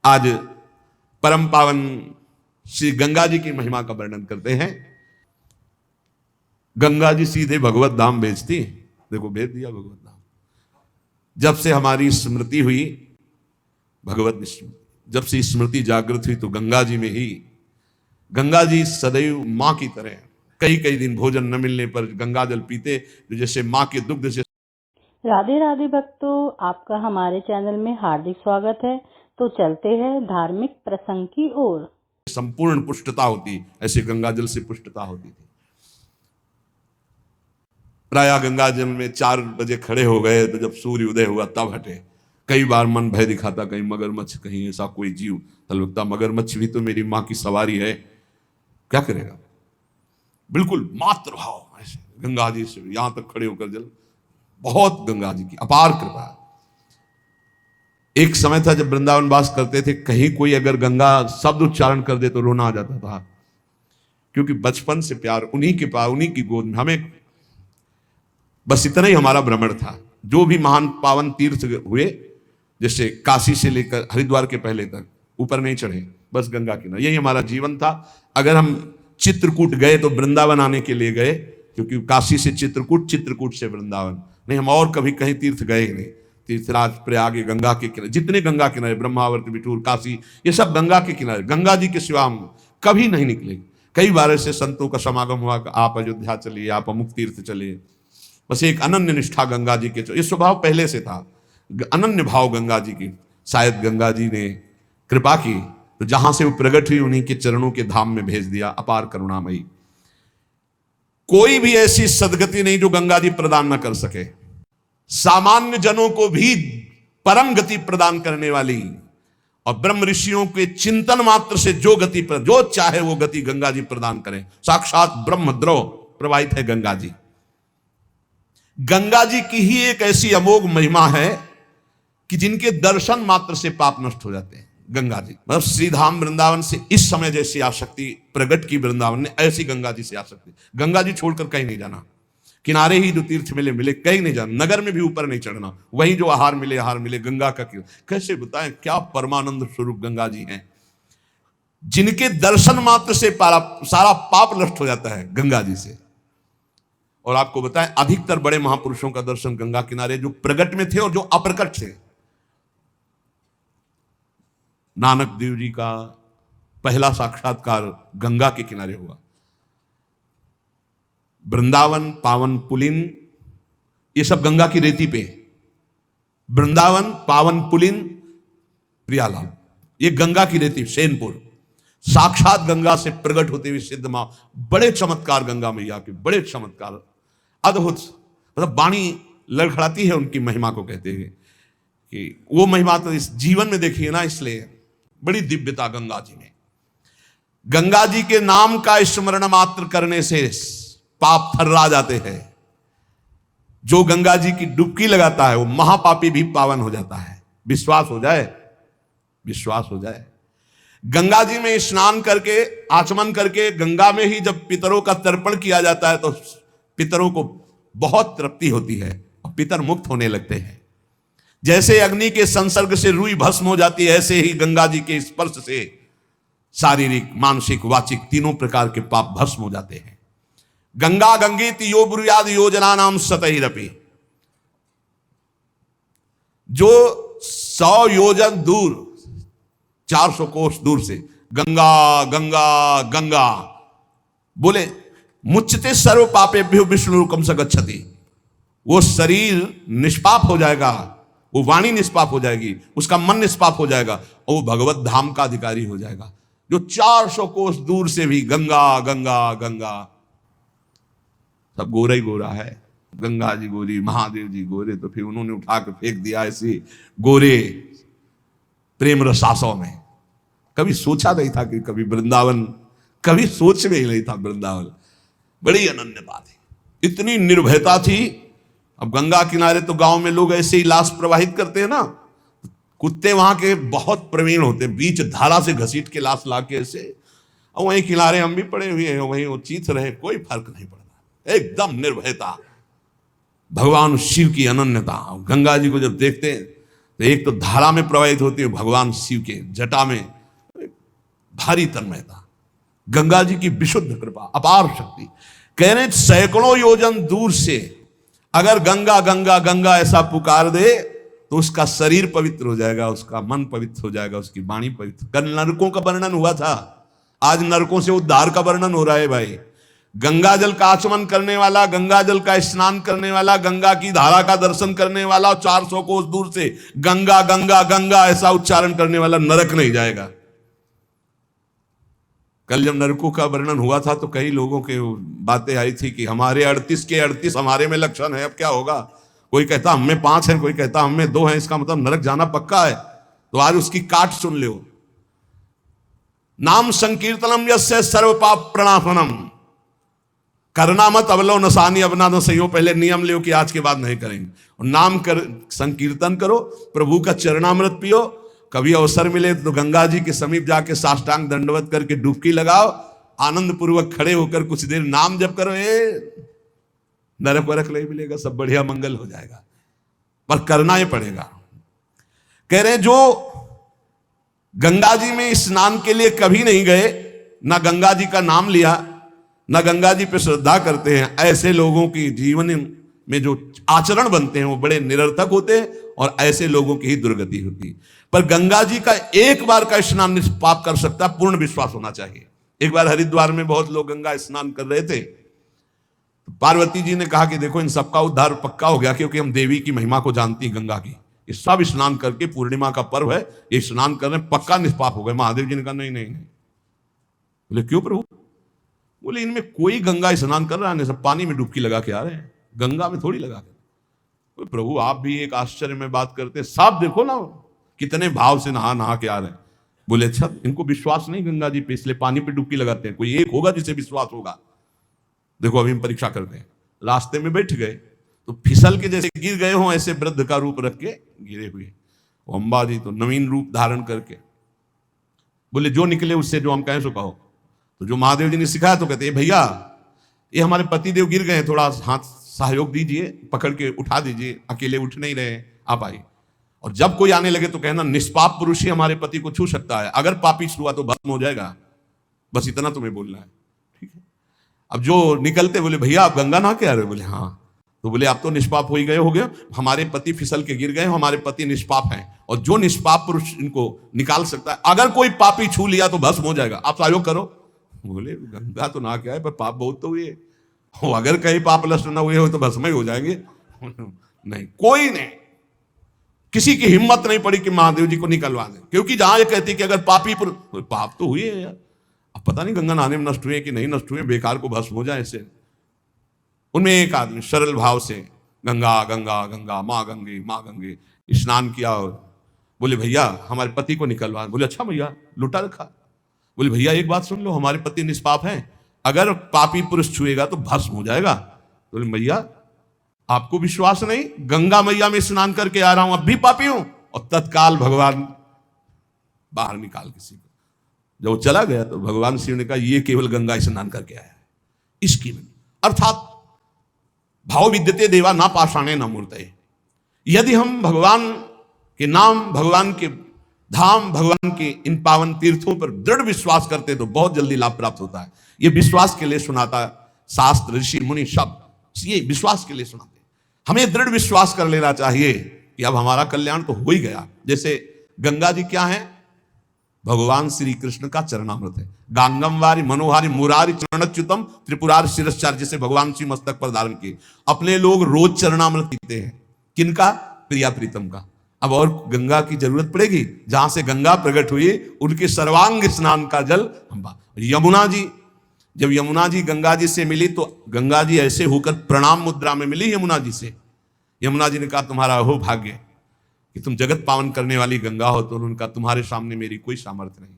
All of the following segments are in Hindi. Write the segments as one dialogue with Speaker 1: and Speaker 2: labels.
Speaker 1: आज परम पावन श्री गंगा जी की महिमा का वर्णन करते हैं। गंगा जी सीधे भगवत धाम भेजती, देखो भेज दिया भगवत धाम। जब से हमारी स्मृति हुई भगवत स्मृति, जब से स्मृति जागृत हुई तो गंगा जी में ही, गंगा जी सदैव मां की तरह, कई कई दिन भोजन न मिलने पर गंगा जल पीते तो जैसे मां के दुग्ध से।
Speaker 2: राधे राधे भक्तों, आपका हमारे चैनल में हार्दिक स्वागत है। तो चलते हैं धार्मिक प्रसंग की ओर।
Speaker 1: संपूर्ण पुष्टता होती, ऐसे गंगा जल से पुष्टता होती थी। प्रायः गंगा जल में 4 बजे खड़े हो गए तो जब सूर्य उदय हुआ तब हटे। कई बार मन भय दिखाता, कहीं मगरमच्छ, कहीं ऐसा कोई जीव तलवकता, मगरमच्छ भी तो मेरी माँ की सवारी है, क्या करेगा। बिल्कुल मातृभाव ऐसे गंगा जी से यहां तक खड़े होकर जल, बहुत गंगा जी की अपार कृपा। एक समय था जब वृंदावन वास करते थे, कहीं कोई अगर गंगा शब्द उच्चारण कर दे तो रोना आ जाता था, क्योंकि बचपन से प्यार उन्हीं के पास, उन्हीं की गोद में हमें, बस इतना ही हमारा भ्रमण था। जो भी महान पावन तीर्थ हुए, जैसे काशी से लेकर हरिद्वार के पहले तक, ऊपर नहीं चढ़े, बस गंगा किनारे, यही हमारा जीवन था। अगर हम चित्रकूट गए तो वृंदावन आने के लिए गए, क्योंकि काशी से चित्रकूट, चित्रकूट से वृंदावन, नहीं हम और कभी कहीं तीर्थ गए ही नहीं। तीर्थराज, प्रयाग, गंगा के किनारे, जितने गंगा किनारे, ब्रह्मावर्त, बिठूर, काशी, ये सब गंगा के किनारे, गंगा जी के सिवा हम कभी नहीं निकले। कई बार ऐसे संतों का समागम हुआ कि आप अयोध्या चलिए, आप अमुक तीर्थ चलिए। बस एक अनन्य निष्ठा गंगा जी के, ये स्वभाव पहले से था, अनन्य भाव गंगा जी की। शायद गंगा जी ने कृपा की तो जहां से वो प्रकट हुई उन्हीं के चरणों के धाम में भेज दिया। अपार करुणामयी, कोई भी ऐसी सदगति नहीं जो गंगा जी प्रदान न कर सके। सामान्य जनों को भी परम गति प्रदान करने वाली, और ब्रह्म ऋषियों के चिंतन मात्र से जो गति पर, जो चाहे वो गति गंगा जी प्रदान करें। साक्षात ब्रह्म द्रव प्रवाहित है गंगा जी। गंगा जी की ही एक ऐसी अमोघ महिमा है कि जिनके दर्शन मात्र से पाप नष्ट हो जाते हैं। गंगा जी मतलब श्रीधाम वृंदावन से इस समय जैसी आसक्ति प्रगट की वृंदावन ने, ऐसी गंगा जी से आसक्ति। गंगा जी छोड़कर कहीं नहीं जाना, किनारे ही जो तीर्थ मिले मिले, कहीं नहीं जाना, नगर में भी ऊपर नहीं चढ़ना, वहीं जो आहार मिले आहार मिले, गंगा का क्यों। कैसे बताएं, क्या परमानंद स्वरूप गंगा जी हैं, जिनके दर्शन मात्र से सारा पाप नष्ट हो जाता है गंगा जी से। और आपको बताएं, अधिकतर बड़े महापुरुषों का दर्शन गंगा किनारे, जो प्रगट में थे और जो अप्रकट थे। नानक देव जी का पहला साक्षात्कार गंगा के किनारे हुआ। वृंदावन, पावन पुलिन, ये सब गंगा की रेती पे। वृंदावन, पावन पुलिन, प्रियालाल, ये गंगा की रेती, सेनपुर। साक्षात गंगा से प्रकट होते हुए सिद्ध मां, बड़े चमत्कार गंगा मैया के, बड़े चमत्कार, अद्भुत। मतलब वाणी लड़खड़ाती है उनकी महिमा को, कहते हैं कि वो महिमा तो इस जीवन में देखिए ना, इसलिए बड़ी दिव्यता गंगा जी में। गंगा जी के नाम का स्मरण मात्र करने से पाप थर्रा जाते हैं। जो गंगा जी की डुबकी लगाता है वो महापापी भी पावन हो जाता है। विश्वास हो जाए, विश्वास हो जाए। गंगा जी में स्नान करके, आचमन करके, गंगा में ही जब पितरों का तर्पण किया जाता है तो पितरों को बहुत तृप्ति होती है और पितर मुक्त होने लगते हैं। जैसे अग्नि के संसर्ग से रुई भस्म हो जाती है, ऐसे ही गंगा जी के स्पर्श से शारीरिक, मानसिक, वाचिक तीनों प्रकार के पाप भस्म हो जाते हैं। गंगा गंगेति यो ब्रूयाद योजना नाम सतैरपि, जो 100 योजन दूर, 400 कोस दूर से गंगा गंगा गंगा बोले, मुच्यते सर्व पापेभ्यो विष्णुरूपम स गच्छति, वो शरीर निष्पाप हो जाएगा, वो वाणी निष्पाप हो जाएगी, उसका मन निष्पाप हो जाएगा, और वो भगवत धाम का अधिकारी हो जाएगा। जो 400 कोस दूर से भी गंगा गंगा गंगा, सब गोरा ही गोरा है। गंगा जी गोरी, महादेव जी गोरे, तो फिर उन्होंने उठा के फेंक दिया ऐसे गोरे प्रेम रसासों में। कभी सोचा नहीं था कि कभी वृंदावन, कभी सोच में ही नहीं था वृंदावन। बड़ी अनन्य बात है, इतनी निर्भयता थी। अब गंगा किनारे तो गांव में लोग ऐसे ही लाश प्रवाहित करते हैं ना, कुत्ते वहां के बहुत प्रवीण होते हैं, बीच धारा से घसीट के लाश ला के ऐसे, और वहीं किनारे हम भी पड़े हुए हैं, वहीं वो चीथ रहे, कोई फर्क नहीं पड़ता, एकदम निर्भयता। भगवान शिव की अनन्यता। गंगा जी को जब देखते हैं तो एक तो धारा में प्रवाहित होती है भगवान शिव के जटा में भारी तन्मयता, गंगा जी की विशुद्ध कृपा, अपार शक्ति। कह रहे सैकड़ों योजन दूर से अगर गंगा गंगा गंगा ऐसा पुकार दे तो उसका शरीर पवित्र हो जाएगा, उसका मन पवित्र हो जाएगा, उसकी वाणी पवित्र। कल नरकों का वर्णन हुआ था, आज नरकों से उद्धार का वर्णन हो रहा है भाई। गंगा जल का आचमन करने वाला, गंगा जल का स्नान करने वाला, गंगा की धारा का दर्शन करने वाला और 400 कोस दूर से गंगा गंगा गंगा ऐसा उच्चारण करने वाला नरक नहीं जाएगा। कल जब नरकों का वर्णन हुआ था तो कई लोगों के बातें आई थी कि हमारे 38 के 38 हमारे में लक्षण है, अब क्या होगा। कोई कहता हमें 5 हैं, कोई कहता हमें 2 हैं, इसका मतलब नरक जाना पक्का है। तो आज उसकी काट सुन लो। नाम संकीर्तनम यस्य सर्व पाप प्रणाशनम, करना मत अवलो नसानी अपना तो सही हो। पहले नियम लो कि आज के बाद नहीं करेंगे। और नाम कर संकीर्तन करो, प्रभु का चरणामृत पियो। कभी अवसर मिले तो गंगा जी के समीप जाके साष्टांग दंडवत करके डुबकी लगाओ, आनंद पूर्वक खड़े होकर कुछ देर नाम जप करो। नरक वरक नहीं मिलेगा, सब बढ़िया मंगल हो जाएगा, पर करना ही पड़ेगा। कह रहे जो गंगा जी में स्नान के लिए कभी नहीं गए, ना गंगा जी का नाम लिया, ना गंगा जी पे श्रद्धा करते हैं, ऐसे लोगों की जीवन में जो आचरण बनते हैं वो बड़े निरर्थक होते हैं और ऐसे लोगों की ही दुर्गति होती है। पर गंगा जी का एक बार का स्नान निष्पाप कर सकता है, पूर्ण विश्वास होना चाहिए। एक बार हरिद्वार में बहुत लोग गंगा स्नान कर रहे थे, तो पार्वती जी ने कहा कि देखो इन सबका उद्धार पक्का हो गया, क्योंकि हम देवी की महिमा को जानती हैं गंगा की। ये सब स्नान करके, पूर्णिमा का पर्व है, ये स्नान कर रहे हैं, पक्का निष्पाप हो गए। महादेव जी ने कहा नहीं नहीं नहीं। बोले क्यों प्रभु? बोले इनमें कोई गंगा स्नान कर रहा है, सब पानी में डुबकी लगा के आ रहे हैं, गंगा में थोड़ी लगा के। प्रभु आप भी एक आश्चर्य में बात करते, साफ देखो ना कितने भाव से नहा नहा के आ रहे हैं। बोले अच्छा इनको विश्वास नहीं गंगा जी पे, इसलिए पानी पे डुबकी लगाते हैं। कोई एक होगा जिसे विश्वास होगा। देखो अभी हम परीक्षा करते हैं। रास्ते में बैठ गए तो फिसल के जैसे गिर गए हों, ऐसे वृद्ध का रूप रख के गिरे हुए। अम्बा जी तो नवीन रूप धारण करके बोले जो निकले उससे जो हम कहें सो कहो। तो जो महादेव जी ने सिखाया तो कहते भैया ये हमारे पतिदेव गिर गए, थोड़ा हाथ सहयोग दीजिए, पकड़ के उठा दीजिए, अकेले उठ नहीं रहे, आप आइए। और जब कोई आने लगे तो कहना निष्पाप पुरुष ही हमारे पति को छू सकता है, अगर पापी छुआ तो भस्म हो जाएगा। बस इतना तुम्हें बोलना है, ठीक है। अब जो निकलते बोले भैया आप गंगा नहा के आ रहे हो? बोले हाँ। तो बोले आप तो निष्पाप हो ही गए, हो गए, हमारे पति फिसल के गिर गए, हमारे पति निष्पाप हैं, और जो निष्पाप पुरुष इनको निकाल सकता है, अगर कोई पापी छू लिया तो भस्म हो जाएगा, आप सहयोग करो। बोले गंगा तो नहा के आए पर पाप बहुत तो हुए, अगर कहीं पाप नष्ट ना हुए हो तो भस्म ही हो जाएंगे। नहीं, कोई नहीं, किसी की हिम्मत नहीं पड़ी कि महादेव जी को निकलवा दें, क्योंकि जहां ये कहती कि अगर पापी पुरुष, पाप तो हुए यार, अब पता नहीं गंगा नहाने में नष्ट हुए कि नहीं नष्ट हुए, बेकार को भस्म हो जाए ऐसे। उनमें एक आदमी सरल भाव से गंगा गंगा गंगा माँ गंगे स्नान किया। बोले भैया हमारे पति को निकलवा। बोले अच्छा भैया लुटा रखा। बोले भैया एक बात सुन लो, हमारे पति निष्पाप हैं, अगर पापी पुरुष छुएगा तो भस्म हो जाएगा। बोले भैया आपको विश्वास नहीं, गंगा मैया में स्नान करके आ रहा हूं, अब भी पापी हूं। और तत्काल भगवान बाहर निकाल किसी को। जब वो चला गया तो भगवान शिव ने कहा ये केवल गंगा स्नान करके आया है, इसकी अर्थात भाव विद्यते देवा ना पाषाणे न मूर्तये। यदि हम भगवान के नाम, भगवान के धाम, भगवान के इन पावन तीर्थों पर दृढ़ विश्वास करते तो बहुत जल्दी लाभ प्राप्त होता है। ये विश्वास के लिए सुनाता शास्त्र, ऋषि मुनि सब ये विश्वास के लिए सुनाते। हमें दृढ़ विश्वास कर लेना चाहिए कि अब हमारा कल्याण तो हो ही गया। जैसे गंगा जी क्या है? भगवान श्री कृष्ण का चरणामृत है। गांगम वारी मनोहारी मुरारी चरणच्युतम त्रिपुरार शिरश्चार, जिसे भगवान श्री मस्तक पर धारण किए। अपने लोग रोज चरणामृत पीते हैं, किनका? प्रिया प्रीतम का। अब और गंगा की जरूरत पड़ेगी? जहां से गंगा प्रकट हुई उनके सर्वांग स्नान का जल हम। यमुना जी, जब यमुना जी गंगा जी से मिली तो गंगा जी ऐसे होकर प्रणाम मुद्रा में मिली यमुना जी से। यमुना जी ने कहा तुम्हारा अहो भाग्य कि तुम जगत पावन करने वाली गंगा हो। तो उन्होंने कहा तुम्हारे सामने मेरी कोई सामर्थ्य नहीं,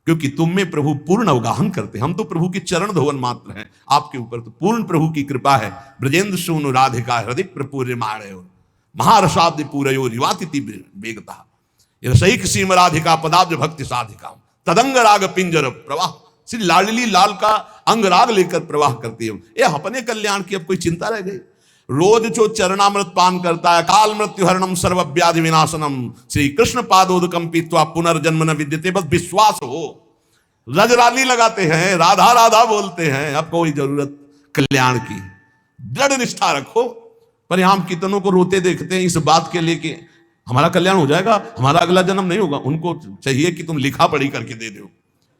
Speaker 1: क्योंकि तुम में प्रभु पूर्ण अवगाहन करते, हम तो प्रभु के चरण धोवन मात्र हैं, आपके ऊपर तो पूर्ण प्रभु की कृपा है। ब्रजेंद्र सूनु राधिका हृदय प्रपूर्य माणयो महारसाब्द पूरयो रिवातिथि वेगता रसैक सीम राधिका पदाब्ज भक्ति साधिका तदंग राग पिंजर प्रवाह। श्री लाडली लाल का अंग राग लेकर प्रवाह करती है। ये अपने कल्याण की अब कोई चिंता रह गई? रोज जो चरणामृत पान करता है, काल मृत्यु हरणम सर्व व्याधि विनाशनम श्री कृष्ण पादोदकम पीत्वा पुनर्जन्म न विद्यते, बस विश्वास हो। रजराली लगाते हैं, राधा राधा बोलते हैं, अब कोई जरूरत कल्याण की, दृढ़ निष्ठा रखो। पर हम कितनों को रोते देखते हैं इस बात के लिए कि हमारा कल्याण हो जाएगा, हमारा अगला जन्म नहीं होगा। उनको चाहिए कि तुम लिखा पढ़ी करके दे दो।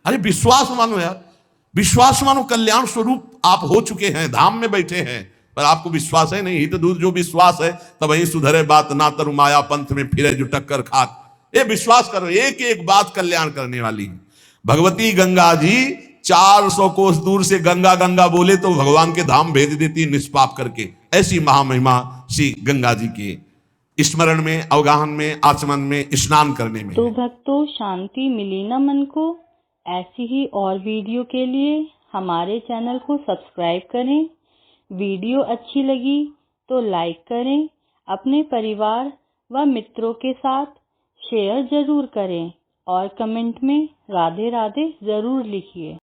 Speaker 1: अरे विश्वास मानो यार, विश्वास मानो। कल्याण स्वरूप आप हो चुके हैं, धाम में बैठे हैं, पर आपको विश्वास है नहीं। हित दूर जो विश्वास है तब वही सुधरे बात, ना तरु माया पंथ में फिरे जो टक्कर खात। ये विश्वास करो, एक एक बात कल्याण करने वाली है। भगवती गंगा जी 400 कोस दूर से गंगा गंगा बोले तो भगवान के धाम भेज देती निष्पाप करके। ऐसी महामहिमा श्री गंगा जी के स्मरण में, अवगाहन में, आचमन में, स्नान करने में।
Speaker 2: तो भक्तों, शांति मिली ना मन को? ऐसी ही और वीडियो के लिए हमारे चैनल को सब्सक्राइब करें। वीडियो अच्छी लगी तो लाइक करें, अपने परिवार व मित्रों के साथ शेयर जरूर करें और कमेंट में राधे राधे जरूर लिखिए।